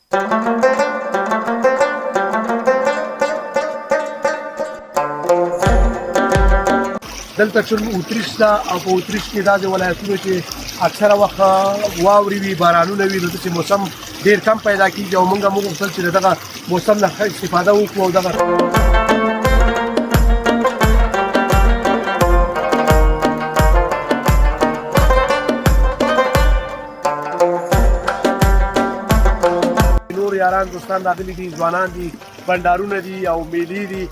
دلته چې اتریش ده او په اتریش کې دا د ولایتونو چې اکثره وخت واورې وي، بارانونه وي، نو داسې موسم ډېر کم پیدا کېږي او موږ غوښتل چې دغه موسم نه ښه استفاده وکړو او دغه نور یاران دوستان راغلي دي، ځوانان دي، بنډارونه دي او میلې دي.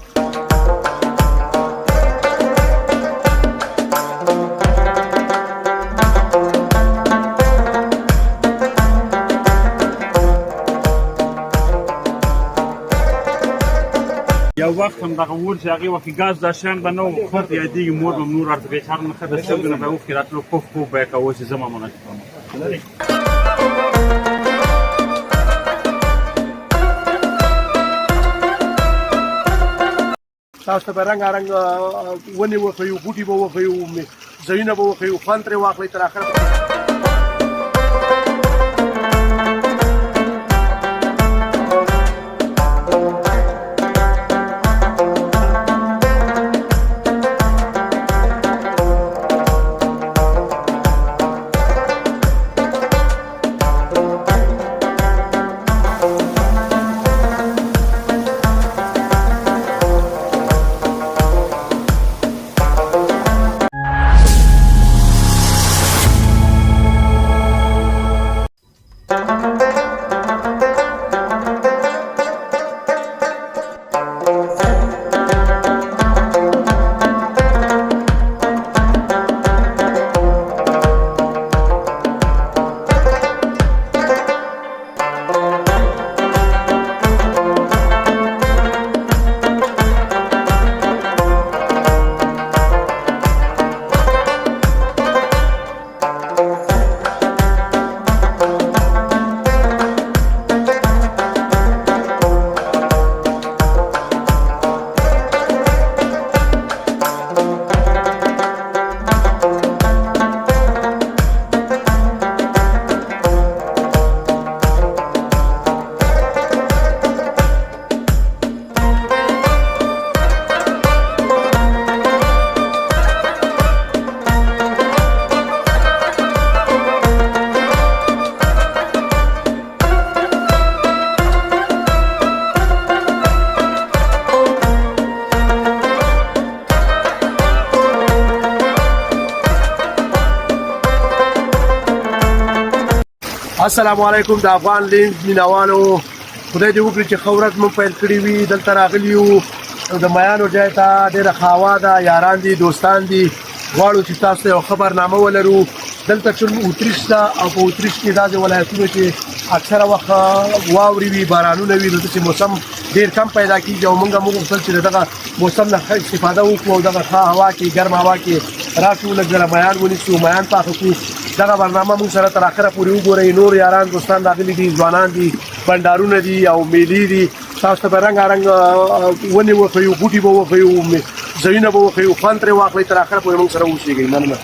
یو وخت هم دغه ور چې هغې وخت کې ګاز دا شیان به نه وو، خط یادېږي مور به نور ورته کوي ښار نه ښه د سترګو نه به یې اوښکې راتلو، کوف کوف به یې کوه چې زه مامونه کوم. تاسو ته به رنګارنګ ونې وښیو، بوټي به وښیو، ځایونه به وښیو، خوند ترې واخلئ تر اخره. السلام علیکم. د افغان لینز مینوالو، خدای دې وکړي چې ښه ورځ مونږ پیل کړې وي. دلته راغلي یو د میانو ځای ته، ډېره ښه هوا ده، یاران دي، دوستان دي، غواړو چې تاسو ته یو خبرنامه ولرو. دلته چې اتریش ده او په اتریش کې داسې ولایتونو چې اکثره وخت واورې وي، بارانونه وي، نو داسې موسم ډېر کم پیدا کېږي او موږ غوښتل چې دغه موسم نه ښه استفاده وکړو او دغه ښه هوا کې، ګرمه هوا کې راشو، لږ ځله میان ونیسو، میان پاخه کړو. دغه برنامه موږ سره تر اخره پورې وګورئ. نور یاران دوستان راغلي دي، ځوانان دي، بنډارونه دي او میلې دي. تاسو ته به رنګارنګ ونې وښیو، بوټي به وښیو، ځایونه به وښیو، خوند ترې واخلئ تر اخره پورې موږ سره اوسېږئ. مننه.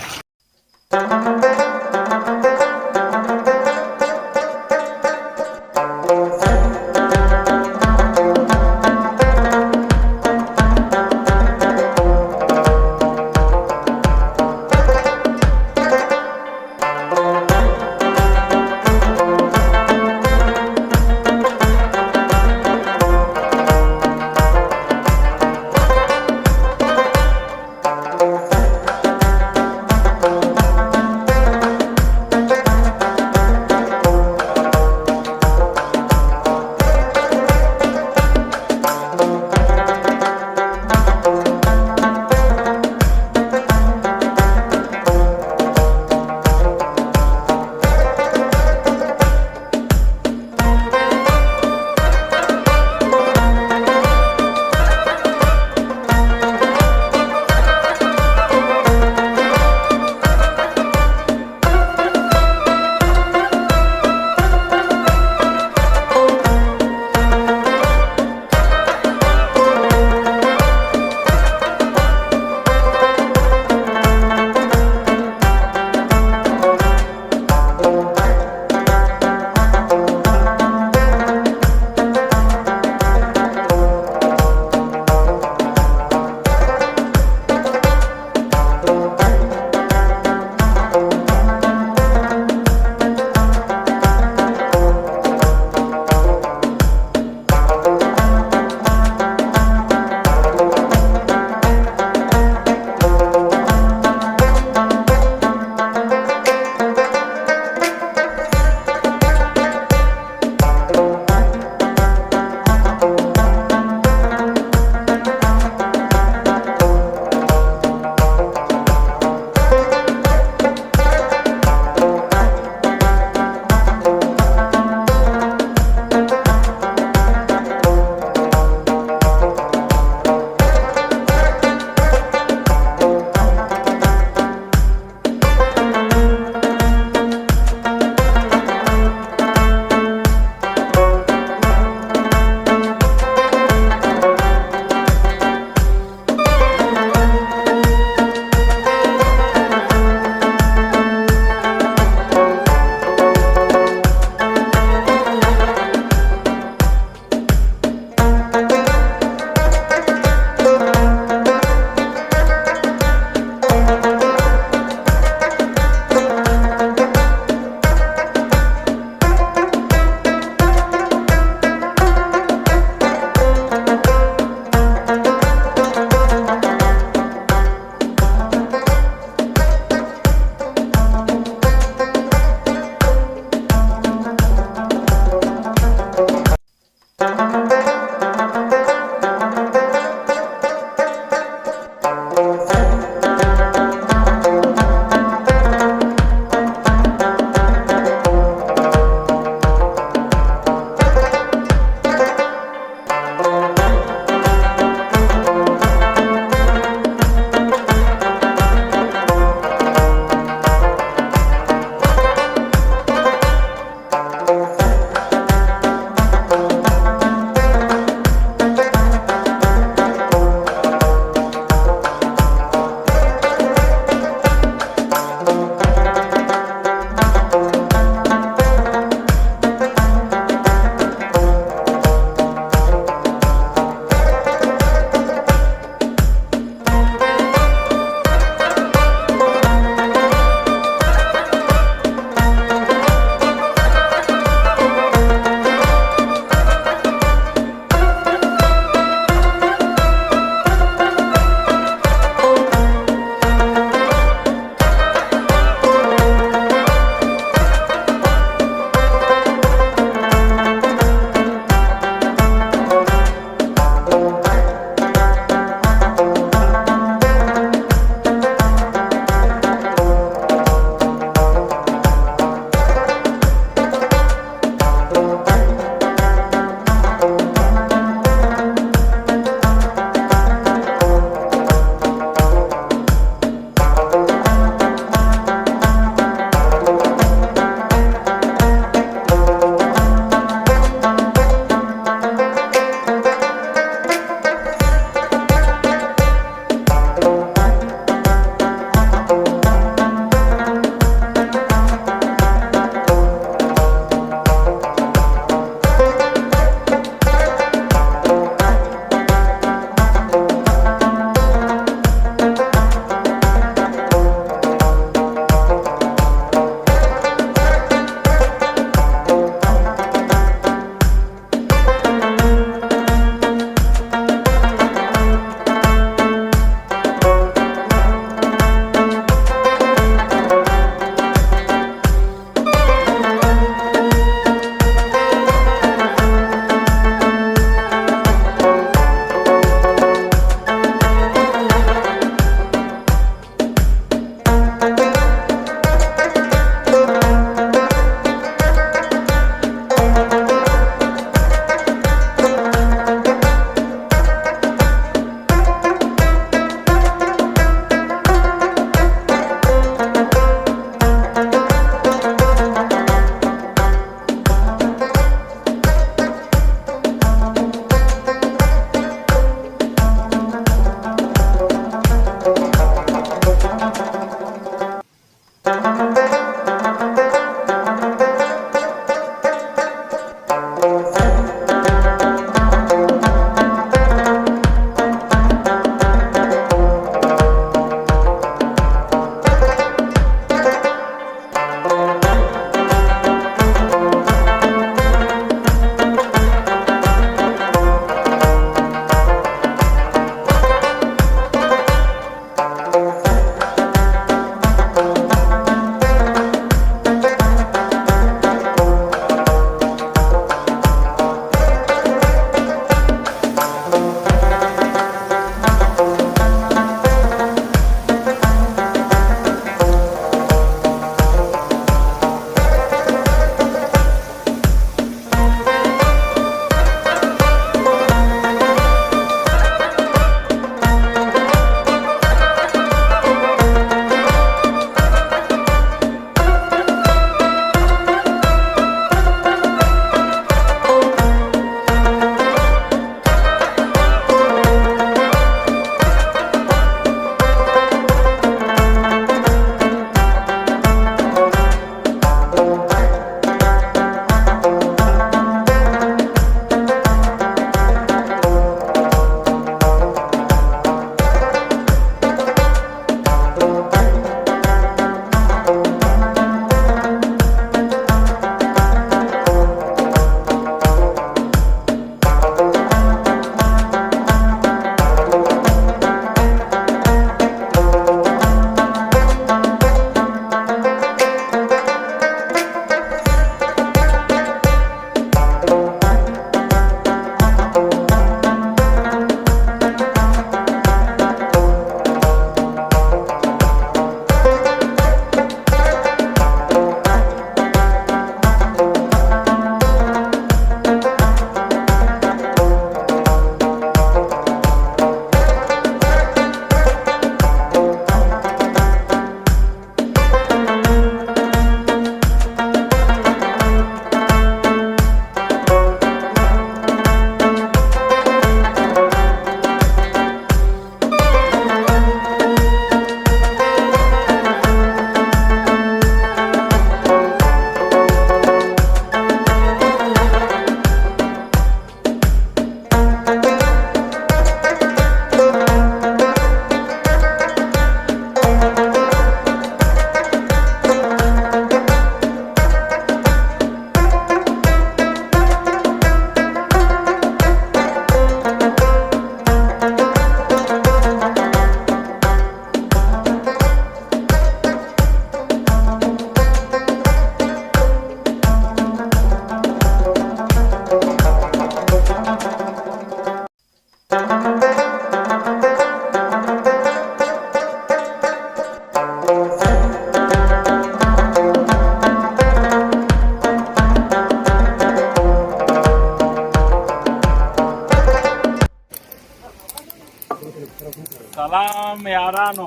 سلام یارانو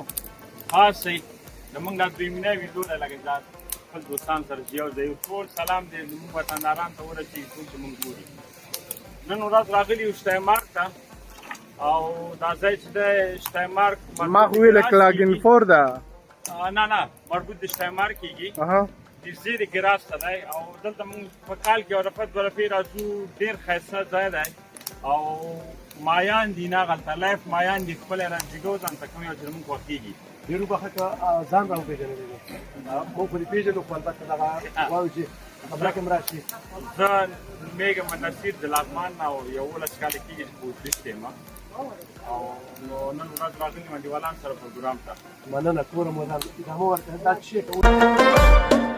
خاصې زمونږ دا دوی مینه ویډیو ده لکه دا خپل دوستان سره چې یو ځای ټول سلام دی زموږ وطنداران ته ورسېږي ټول چې مونږ ګوري نن ورځ راغلي یو شتایمارک ته او دا ځای چې دی شتایمارک ما خو ویل کلاګنفور ده نه مربوط د شتایمارک کېږي د زیر ګراس ته دی او دلته مونږ په کال کې ورفت ورفې راځو ډېر ښایسته ځای دی او مایان دي نه هغلته لایف مایان دي خپل رنجګو ځان ته کوم یو چې موږ خوښېږي ډېرو بخښه که ځان را وپېژنلی دی موږ خو دې پېژنو خو البته دغه وایو چې خبره کې م راشي زه نومېږم نصیر د لغمان نه او 11 کاله کېږي چې په اتریش کې یم او نو نن ورځ راغلي یم انډیوالان سره پروګرام ته مننه ټوله مو ادامه ورکړه دا څه شی کوو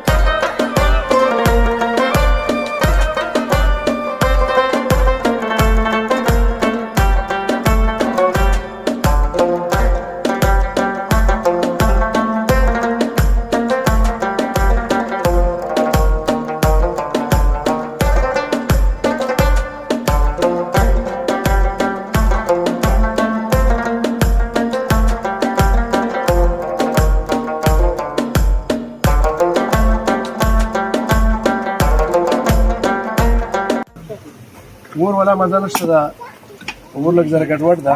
اور ولا مزه نشته ده اور لږ زره ګډوډ ده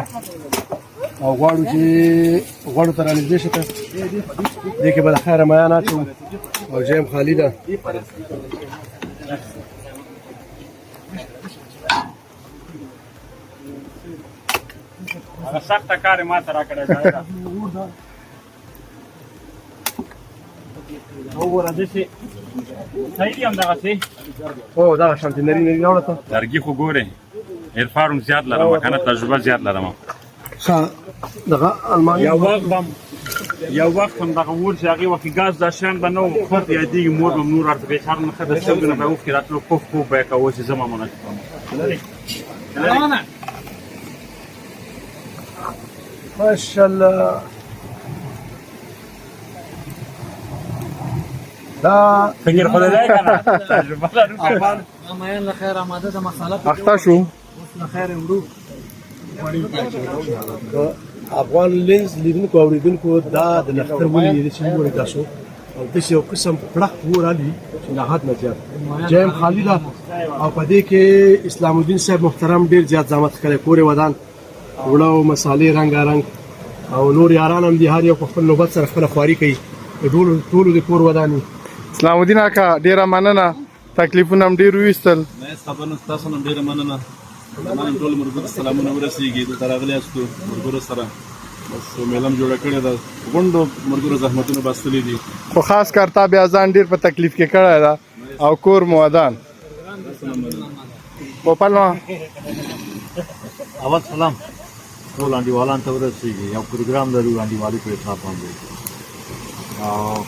او غواړو چې غوړو ته رانږدې شي ته دې کې به د خیره میان اچوو او جیم خالي ده هغه سخته کار یې ماته راکړی ځای ده وګوره داسې صحیح دي همدغسې او دغه شانتې نري نري راوړه ته لرګي خو ګورې عرفان هم زیات لرم که نه تجربه زیات لرم ښه دغه الماني یو وخت هم دغه اور چې هغې وخت ګاز دا شیان به نه وو خود یادېږي مور به م نور ورته بېخار نه ښه د سترګو نه به یې اوښکې راتلو کوف کوف به یې کوه چې زه مامونه ماشاءالله دا فکر خو دی که نه تجربه لرو میان له خیر آماده ده مساله اخته شو اوس له خیر وړو افغان لینز لیدونکو او اوریدونکو دا د لښکر ولې چې وګورئ تاسو او داسې یو قسم پړق اور علي چې له حد نه زیات جیم خالي ده او په دې کې اسلام الدین صاحب محترم ډېر زیات زحمت کړی کور یې ودان وړه او مسالې رنګارنګ او نور یاران هم دي هر یو په خپل نوبت سره خپله خواري کوي ټولو د کور وداني اسلام الدین اکا ډیره مننه تکلیفونه هم ډېر وویستل نه خبرونه ستاسو نه ډېره مننه زما ټول ملګرو سلامونه ورسېږي دلته راغلي یاستو ملګرو سره بس میله م جوړه کړې ده غونډو ملګرو زحمتونه بستلي دي خو خاص کر تا بیا ځان ډېر په تکلیف کې کړی ده او کور مو ودان پوپل نو اول سلام ټول انډیوالان ته ورسېږي یو پروګرام لرو انډیوالي په حساب باندې او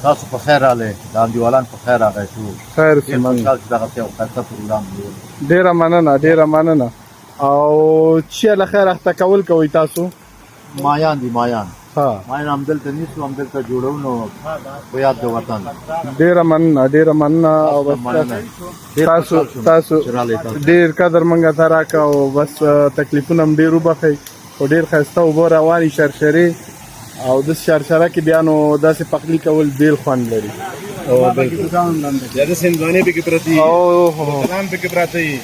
تاسو په خیر راغلی د انډیوالان په خیر راغی ټول خیر ډېر خوشحال چې دغسې یو ښایسته پروګرام دی ډیره مننه او چې له خیر اخته کول کوئ تاسو مایان دي مایان ها مایان همدلته نیسو همدلته جوړو نو په یاد د وطن ډیره مننه او بس تاسو ډیر قدر منګه ته راکه او بس تکلیفونه هم ډېر وبخئ خو ډېر ښایسته اوبه روانې شرشرې او د شرشره کې بیا نو داسې پخلي کول بیل خوند لري زیاده سندوانې پکې پرتې دي لغمان پکې پراته دي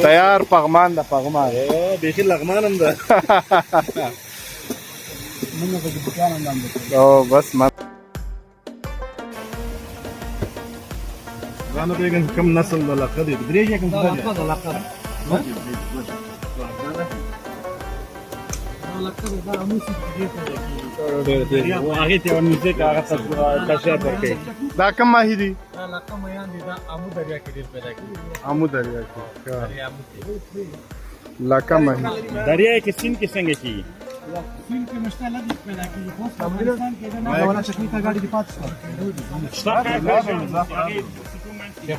تیار پغمان ده پغمان بیخي لغمان هم ده او بس ځانه پوهېږم چې کوم نسل د علاقه دی درې یا کوم څه دی هغې ته یوه میوزیک هغه ته کشف ورکوي دا کوم ماهي دي دا لکه میان دي دا امو دریا کې ډېر پیدا کېږي امو دریا کې لکه ماهي دریا کې سیند کې څنګه کېږي سیند کې مشته لږ پیدا کېږي خو افغانستان کې نه ولا چکنی ته ګاډي دې پاتې شوه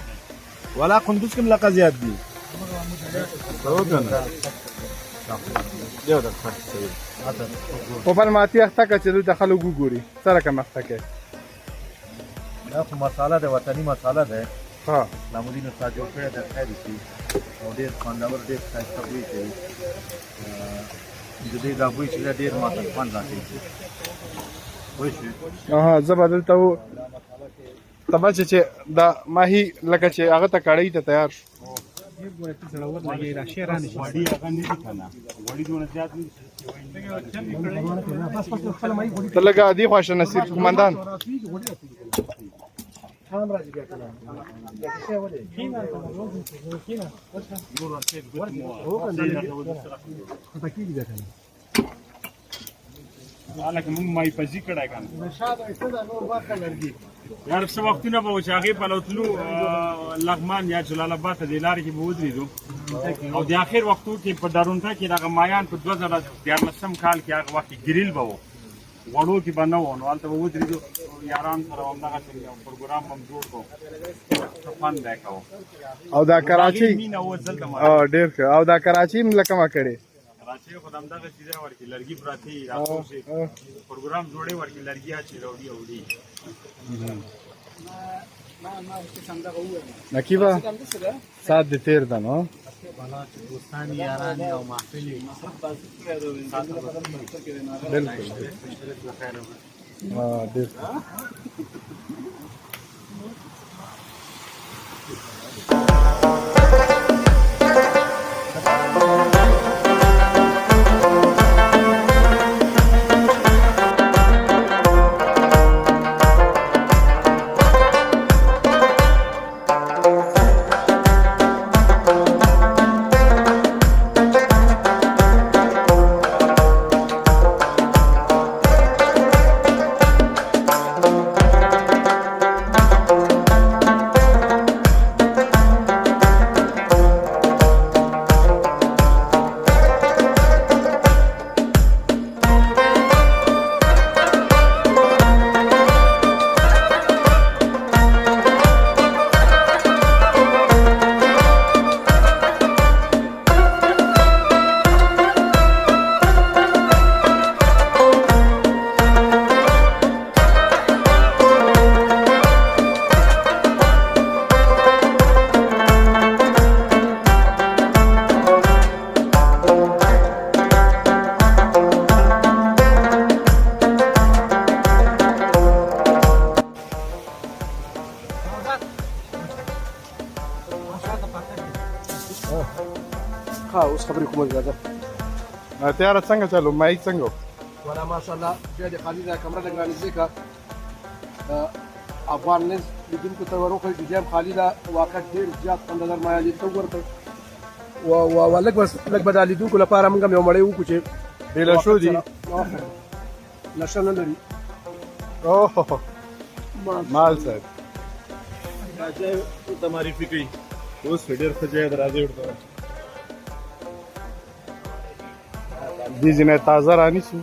ولا قندوز کوم لقه زیات دي پوپل ماتی اخته که چې دلته خلک وګوري څه رقم اخته کوي دا خو مساله ده وطني مساله ده ها لامودین ورته جوړ کړی د خیر شي او ډېر خوندور ډېر ښایسته بوی کوي د دې دا بوی چې دا ډېر ماته خوند راکوي پوه شوې اها زه به دلته و تبه چې دا ماهي لکه چې هغه ته کړی ته تیار شو وړي هغه نه دي که نه وړي دونه زیات نه دي ته لږه دې خوا شه نصیر قمندان لکه موږ مایپزي کړی که نه یار څه وختونه به و چې هغې په لوتلو لغمان یا جلال آباد ته دې لارې کې به ودرېدو او د آخر وختو کې په ډارونټه کې دغه مایان په 2014 کال کې هغه وخت کې ګریل به و غوړو کې به نه و نو هلته به ودرېدو یاران سره همدغسې یو پروګرام هم جوړ کړو ښه خوند به یې کوو او دا کراچۍ مینه و دلته ډېر ښه او دا کراچۍ هم لکه ما کړې کراچۍ خو د همدغه چیزه ورکړي لرګي پراته وي راپوسې پروګرام جوړې ورکړي لرګي اچي راوړي او وړي نقیبه ساعت دې تېر ده نو دوستان یاران او محفل بالکل ډېر ها اوس خبرې کوم راځه تیاره څنګه چلو مایک څنګه ولا ماشاءالله بیا د خالد کمره د ګرانیزه کا افغان لنز لیدونکو ته وروخه چې جام خالد واقع ډیر زیات اندازر ما لیدو ورته و لګ بس لګ بدل لیدونکو لپاره موږ یو مړی وکړو چې بیل شو دي نشه نه لري اوه مال صاحب راځي ته معرفي کوي اوس ډېر ښه ځای دی راځي ورته دې ځینې تازه رانیسو